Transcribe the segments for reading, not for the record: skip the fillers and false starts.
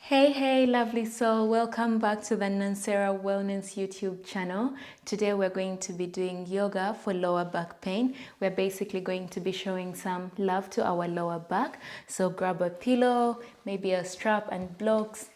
Hey, lovely soul. Welcome back to the Nansera Wellness YouTube channel. Today we're going to be doing yoga for lower back pain. We're basically going to be showing some love to our lower back. So grab a pillow, maybe a strap and blocks,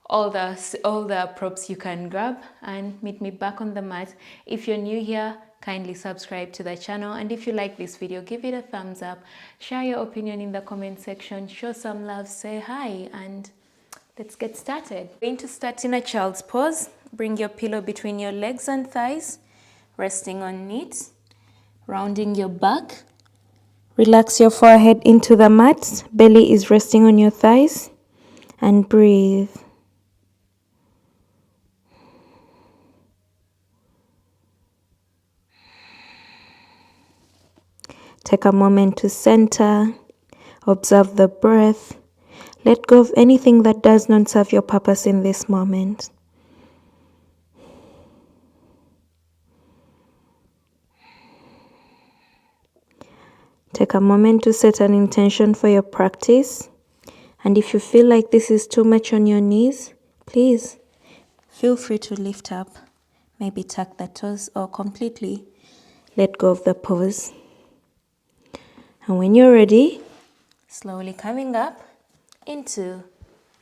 all the props you can grab, and meet me back on the mat. If you're new here, kindly subscribe to the channel, and if you like this video, give it a thumbs up, share your opinion in the comment section, show some love, say hi, and let's get started. We're going to start in a child's pose. Bring your pillow between your legs and thighs, resting on it, rounding your back. Relax your forehead into the mat. Belly is resting on your thighs, and breathe. Take a moment to center. Observe the breath. Let go of anything that does not serve your purpose in this moment. Take a moment to set an intention for your practice. And if you feel like this is too much on your knees, please feel free to lift up. Maybe tuck the toes or completely let go of the pose. And when you're ready, slowly coming up into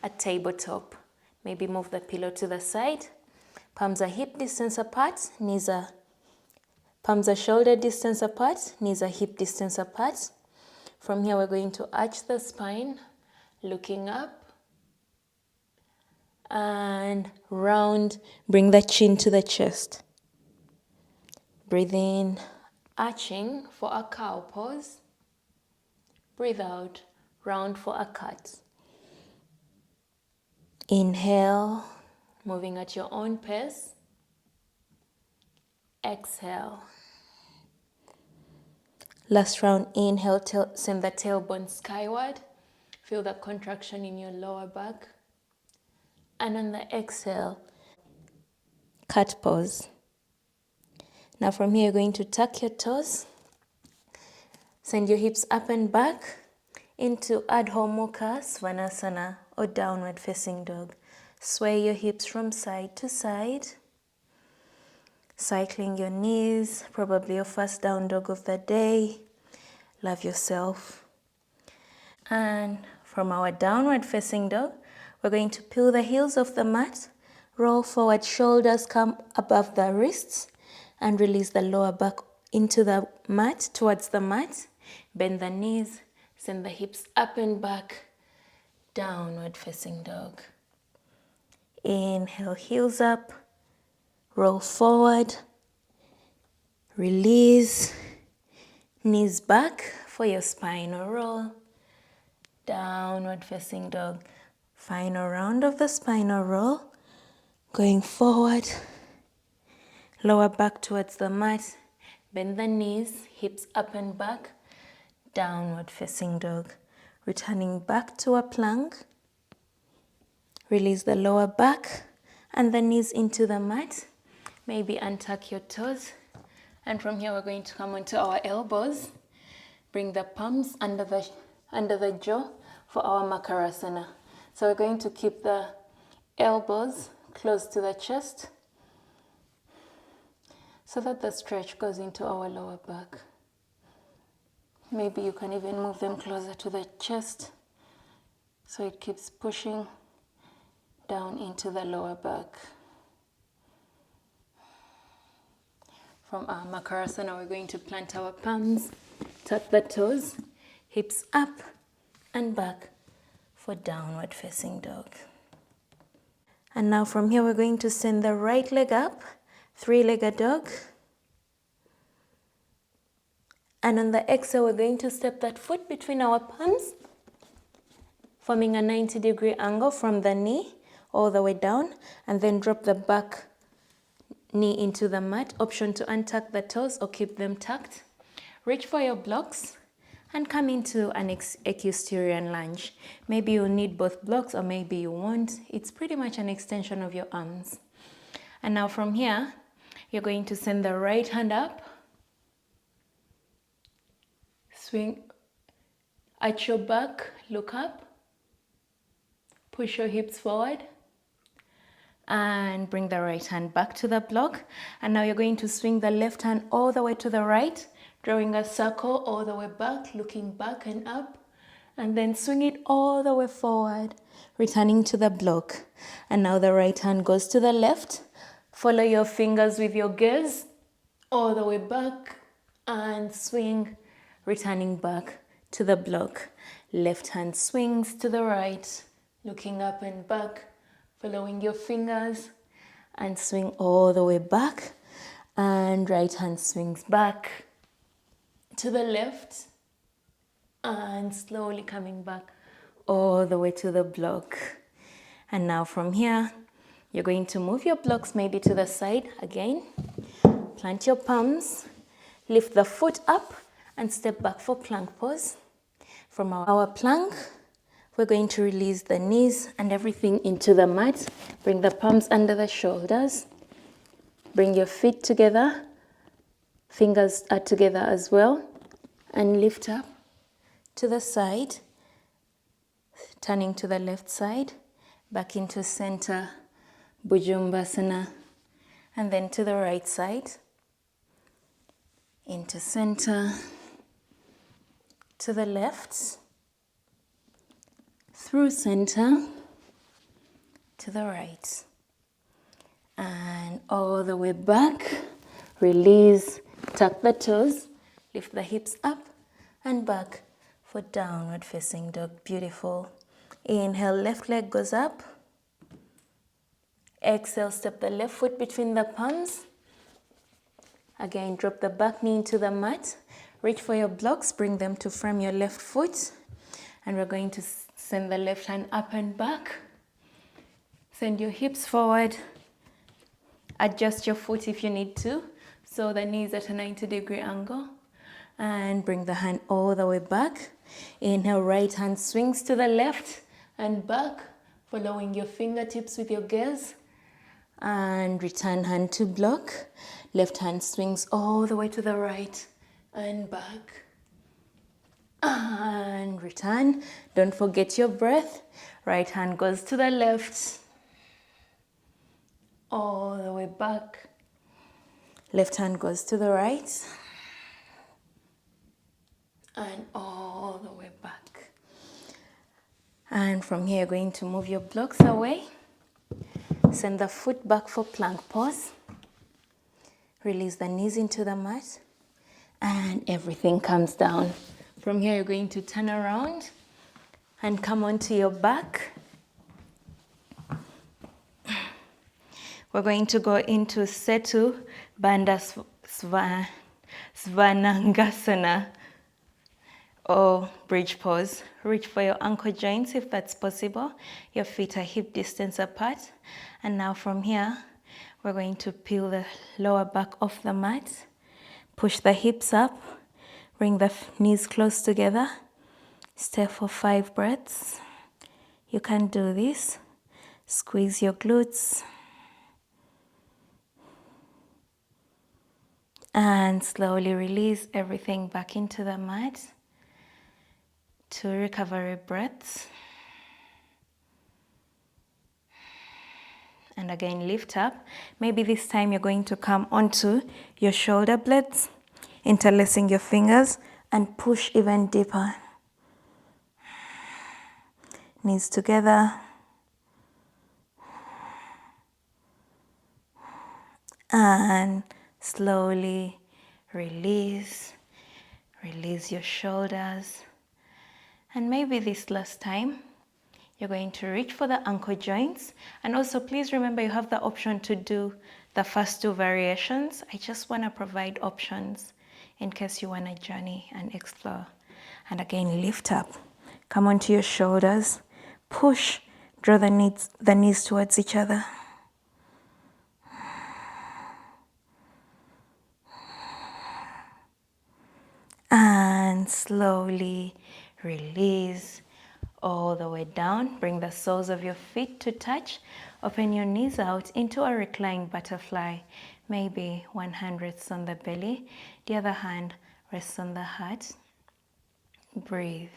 a tabletop. Maybe move the pillow to the side. Palms are hip distance apart, palms are shoulder distance apart, knees are hip distance apart. From here, we're going to arch the spine, looking up and round. Bring the chin to the chest. Breathe in, arching for a cow pose. Breathe out, round for a cat. Inhale, moving at your own pace. Exhale. Last round, inhale, send the tailbone skyward. Feel the contraction in your lower back. And on the exhale, cat pose. Now from here, you're going to tuck your toes. Send your hips up and back into Adho Mukha Svanasana or downward facing dog. Sway your hips from side to side. Cycling your knees, probably your first down dog of the day. Love yourself. And from our downward facing dog, we're going to peel the heels of the mat, roll forward, shoulders come above the wrists, and release the lower back into the mat, towards the mat. Bend the knees, send the hips up and back, downward facing dog. Inhale, heels up, roll forward, release, knees back for your spinal roll, downward facing dog. Final round of the spinal roll, going forward, lower back towards the mat, bend the knees, hips up and back, downward facing dog. Returning back to a plank, release the lower back and the knees into the mat. Maybe untuck your toes. And from here, we're going to come onto our elbows. Bring the palms under the jaw for our Makarasana. So we're going to keep the elbows close to the chest so that the stretch goes into our lower back. Maybe you can even move them closer to the chest so it keeps pushing down into the lower back. From our Makarasana, we're going to plant our palms, tuck the toes, hips up and back for downward facing dog. And now from here, we're going to send the right leg up, three-legged dog. And on the exhale, we're going to step that foot between our palms, forming a 90-degree angle from the knee all the way down, and then drop the back knee into the mat. Option to untuck the toes or keep them tucked. Reach for your blocks and come into an equestrian lunge. Maybe you'll need both blocks or maybe you won't. It's pretty much an extension of your arms. And now from here, you're going to send the right hand up. Swing, arch your back, look up. Push your hips forward and bring the right hand back to the block. And now you're going to swing the left hand all the way to the right, drawing a circle all the way back, looking back and up, and then swing it all the way forward, returning to the block. And now the right hand goes to the left. Follow your fingers with your gaze all the way back and swing, returning back to the block. Left hand swings to the right, looking up and back, following your fingers, and swing all the way back. And right hand swings back to the left and slowly coming back all the way to the block. And now from here, you're going to move your blocks maybe to the side again. Plant your palms, lift the foot up and step back for plank pose. From our plank, we're going to release the knees and everything into the mat. Bring the palms under the shoulders. Bring your feet together. Fingers are together as well. And lift up to the side. Turning to the left side. Back into center, Bhujangasana. And then to the right side. Into center. To the left. Through center, to the right, and all the way back. Release, tuck the toes, lift the hips up and back for downward facing dog. Beautiful. Inhale, left leg goes up. Exhale, step the left foot between the palms. Again, drop the back knee into the mat. Reach for your blocks, bring them to frame your left foot. And we're going to send the left hand up and back. Send your hips forward. Adjust your foot if you need to. So the knee is at a 90-degree angle. And bring the hand all the way back. Inhale, right hand swings to the left and back, following your fingertips with your gaze. And return hand to block. Left hand swings all the way to the right and back. And return. Don't forget your breath. Right hand goes to the left. All the way back. Left hand goes to the right. And all the way back. And from here, you're going to move your blocks away. Send the foot back for plank pose. Release the knees into the mat. And everything comes down. From here, you're going to turn around and come onto your back. We're going to go into Setu Bandha Svanangasana or bridge pose. Reach for your ankle joints if that's possible. Your feet are hip distance apart. And now from here, we're going to peel the lower back off the mat. Push the hips up. Bring the knees close together. Stay for 5 breaths. You can do this. Squeeze your glutes. And slowly release everything back into the mat. 2 recovery breaths. And again, lift up. Maybe this time you're going to come onto your shoulder blades, interlacing your fingers and push even deeper. Knees together. And slowly release. Release your shoulders. And maybe this last time, you're going to reach for the ankle joints. And also please remember you have the option to do the first 2 variations. I just want to provide options in case you want to journey and explore. And again, lift up. Come onto your shoulders. Push. Draw the knees towards each other. And slowly release all the way down. Bring the soles of your feet to touch. Open your knees out into a reclined butterfly. Maybe one hand rests on the belly, the other hand rests on the heart. Breathe.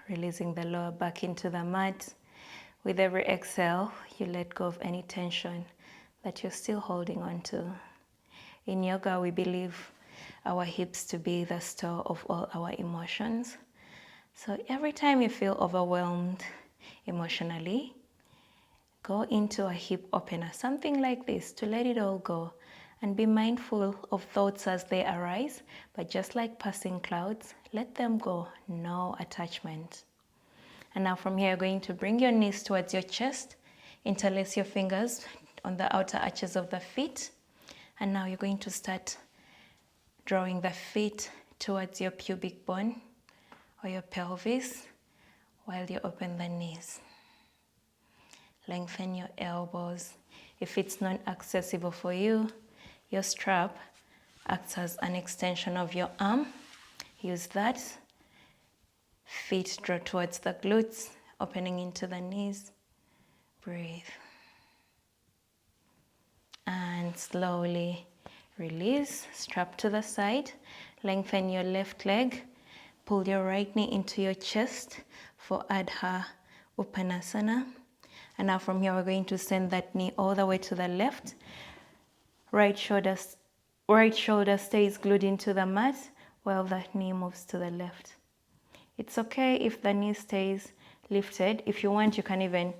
releasing the lower back into the mat. With every exhale, you let go of any tension that you're still holding on to. In yoga, we believe our hips to be the store of all our emotions. So every time you feel overwhelmed emotionally, go into a hip opener, something like this, to let it all go. And be mindful of thoughts as they arise, but just like passing clouds, let them go, no attachment. And now from here, you're going to bring your knees towards your chest, interlace your fingers on the outer arches of the feet. And now you're going to start drawing the feet towards your pubic bone or your pelvis while you open the knees. Lengthen your elbows. If it's not accessible for you, your strap acts as an extension of your arm. Use that. Feet draw towards the glutes, opening into the knees. Breathe. And slowly release. Strap to the side. Lengthen your left leg. Pull your right knee into your chest for Adha Uttanasana. And now from here, we're going to send that knee all the way to the left. Right shoulder stays glued into the mat while that knee moves to the left. It's okay if the knee stays lifted. If you want, you can even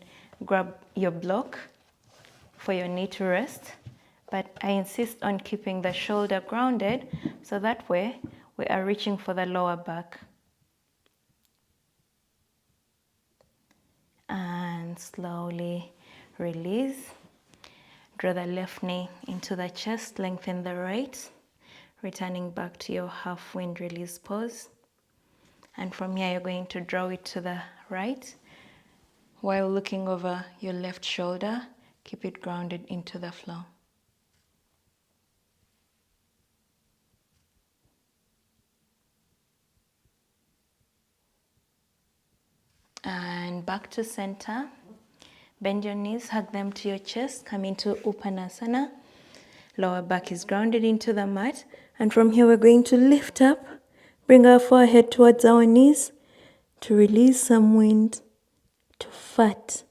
grab your block for your knee to rest. But I insist on keeping the shoulder grounded, so that way we are reaching for the lower back. And slowly release. Draw the left knee into the chest, lengthen the right, returning back to your half wind release pose. And from here, you're going to draw it to the right while looking over your left shoulder. Keep it grounded into the floor. And back to center. Bend your knees, hug them to your chest, come into Uttanasana. Lower back is grounded into the mat. And from here, we're going to lift up, bring our forehead towards our knees to release some wind to fat.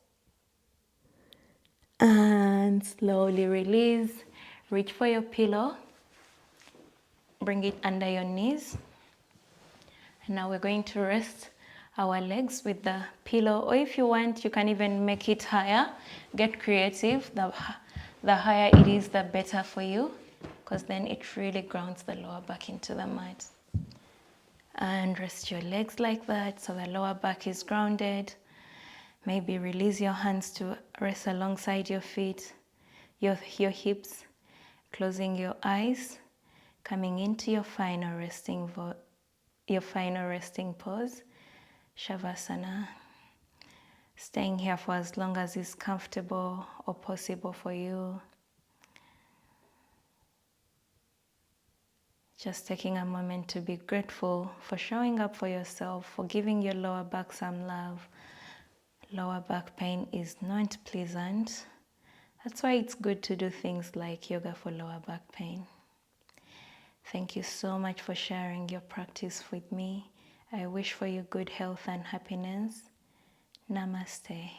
And slowly release. Reach for your pillow. Bring it under your knees. And now we're going to rest our legs with the pillow, or if you want, you can even make it higher. Get creative. The higher it is, the better for you, because then it really grounds the lower back into the mat. And rest your legs like that, so the lower back is grounded. Maybe release your hands to rest alongside your feet, your hips, closing your eyes, coming into your final resting pose, Shavasana. Staying here for as long as is comfortable or possible for you. Just taking a moment to be grateful for showing up for yourself, for giving your lower back some love. Lower back pain is not pleasant. That's why it's good to do things like yoga for lower back pain. Thank you so much for sharing your practice with me. I wish for you good health and happiness. Namaste.